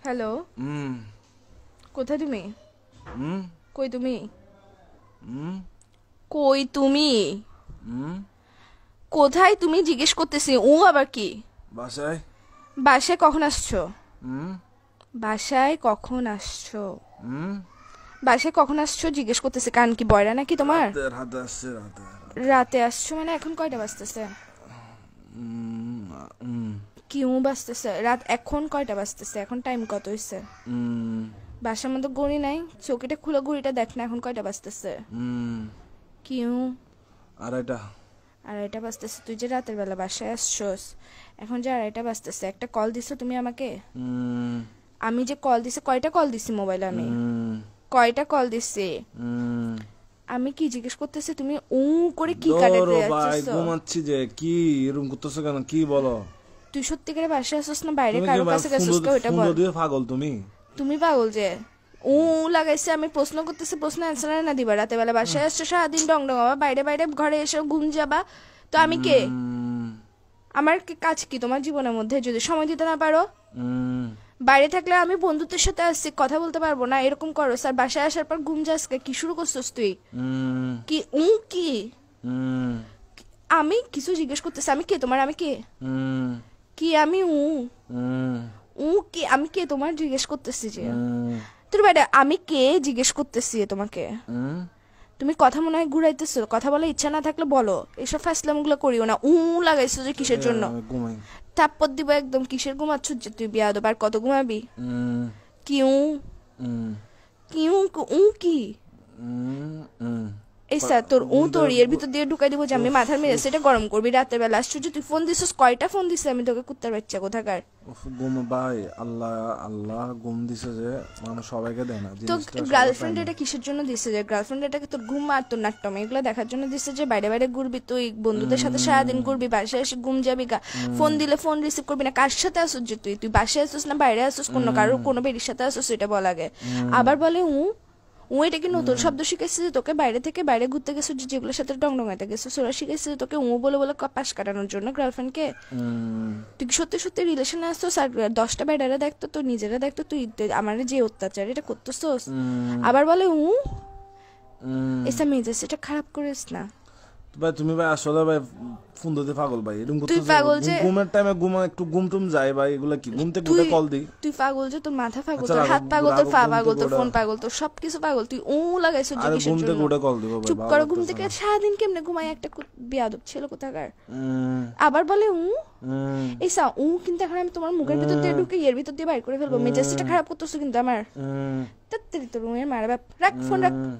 Hello, হুম কোথায় তুমি? হুম কই তুমি? হুম কই তুমি? হুম কোথায় তুমি জিজ্ঞেস করতেছি। আবার কি? বাসায়। বাসায় কখন আসছো? হুম বাসায় কখন আসছো? হুম বাসায় কখন আসছো জিজ্ঞেস করতেছি। কান কি বয়রা নাকি তোমার? রাতে রাতে আসছে রাতে রাতে। রাতে আসছো মানে এখন কয়টা বাজতেছে? হুম হুম কিউ বাজতেছে রাত, এখন কয়টা বাজতেছে? এখন টাইম কত হইছে? হুম বাসার মধ্যে ঘড়ি নাই? চোখেটা খুলে ঘড়িটা দেখ না, এখন কয়টা বাজতেছে? হুম কিউ আড়াইটা। আড়াইটা বাজতেছে। তুই যে রাতের বেলা বাসায় আসছোস, এখন যে আড়াইটা বাজতেছে, একটা কল দিছো তুমি আমাকে? হুম আমি যে কল দিছি, কয়টা কল দিছি মোবাইলে আমি? হুম কয়টা কল দিছি? হুম আমি কি জিজ্ঞেস করতেছি, তুমি করে কি ধরো কাটাতে ভাই, যাচ্ছিস? ঘুমাচ্ছি যে। কি এরকম করতেছো কেন? কি বলো? তুই সত্যি করে বাসায় আসছিস না বাইরে তুমি কি কারো কাছে গেছিস? ওইটা ফোন বল। দিয়ে পাগল তুমি? তুমি পাগল যে লাগাইছে। আমি প্রশ্ন করতেছি, প্রশ্ন অ্যান্সার না দিবা? রাতে বেলা বাসায় আসছো, সারাদিন ডং ডং আবার বাইরে বাইরে ঘরে এসে ঘুম যাবা। তো আমি কে? হুম আমার কাজ কি তোমার জীবনের মধ্যে? যদি সময় দিতে না পারো, হুম বাইরে থাকলে আমি বন্ধুত্বের সাথে আসছি, কথা বলতে পারবো না এরকম করো স্যার? বাসায় আসার পর ঘুম যাস কি শুরু করছিস তুই? হুম কি কি? হুম আমি কিছু জিজ্ঞেস করতেছি, আমি কে তোমার? আমি কে? হুম কি আমি হুম কি? আমি কে তোমার জিজ্ঞেস করতেছি যে? হুম তোর বাইরে আমি কে জিজ্ঞেস করতেছি তোমাকে? হুম তুমি কথা মনে হয় ঘুরাইতেছো। কথা বলার ইচ্ছা না থাকলে বলো, এসব ফাসলাম গুলো করিও না। লাগাইছো যে কিসের জন্য? আমি ঘুমাই। থাপ্পড় দিব একদম। কিসের ঘুমাচ্ছ যে তুই? বিয়াদব, আর কত ঘুমাবি? হুম কি হুম কি কি? হুম হুম এই স্যার তোর ঘুমতে তোর এর ভিতর দিয়ে ঢুকাই দিব যে আমি মাথার মেরে সেটা গরম করবি রাতের বেলা। আশ্চর্য, তুই ফোন দিছিস? কয়টা ফোন দিছিস আমি তোকে? কুত্তার বাচ্চা কোথাকার। ঘুম ভাই, আল্লাহ আল্লাহ ঘুম দিছে যে মানুষ সবাইকে দেয় না তো জিনিসটা, সবার পায় গার্লফ্রেন্ড না। এটা কিসের জন্য দিছে? যে গার্লফ্রেন্ড এটাকে তোর ঘুম আর তোর নাট্যম এগুলো দেখার জন্য দিছে যে বাইরে বাইরে ঘুরবি তুই, বন্ধুদের সাথে সারাদিন ঘুরবি, বাসায় এসে ঘুম যাবি গা। ফোন দিলে ফোন রিসিভ করবি না। কার সাথে আসুস যে তুই? তুই বাসায় আসুস না বাইরে আসুস? কোনো বেরির সাথে আসুস? এটা বল আগে। আবার বলে এটা কি নতুন শব্দ শিখেছিস যে তোকে? বাইরে থেকে বাইরে ঘুরতে গেছিস, যেগুলোর সাথে ডং ডঙাইতে গেছিস ওরা শিখেছিস যে তোকে বলে বলে পাশ কাটানোর জন্য গার্লফ্রেন্ডকে? তুই কি সত্যি সত্যি রিলেশনে আসছিস? আর 10টা বেডারা দেখতো, তুই নিজেরা দেখতো, তুই আমার যে অত্যাচার এটা করতেছস। আবার বলে এসা মেজাজ এটা খারাপ করিস না। ভাই তুমি ভাই আসলে ভাই ফোন দিতে পাগল ভাই, এরকম তুই করতেছো। পাগল যে ঘুমের টাইমে একটু ঘুম টুম যায় ভাই, এগুলা কি? ঘুম থেকে তুই উঠে কল দিই। তুই পাগল যে তোর মাথা পাগল, আচ্ছা তোর রাখো, হাত পাগল, তোর রাখো, পা ঘুম পাগল, থেকে তোর ওঠা। ফোন পাগল, তোর সবকিছু পাগল। তুই লাগাইছিস যে আরে কিসের ঘুম থেকে জন্য? উঠে কল দিব ভাই, চুপ ভালো করো, ঘুম লাগতেছে থেকে না। সারাদিন কেমনে ঘুমাই একটা বিয়াদব ছেলে কোথাকার। উম, আবার বলে উম, এই সা কিন্তু এখন আমি তোমার মুখের ভিতর দিয়ে ঢুকে এর ভিতর দিয়ে বাইর করে ফেলবো। মেজাজটা খারাপ করতেছো কিন্তু আমার। উম, তাড়াতাড়ি তোর রুমের মারা বাপ, রাখ ফোন রাখ। উম।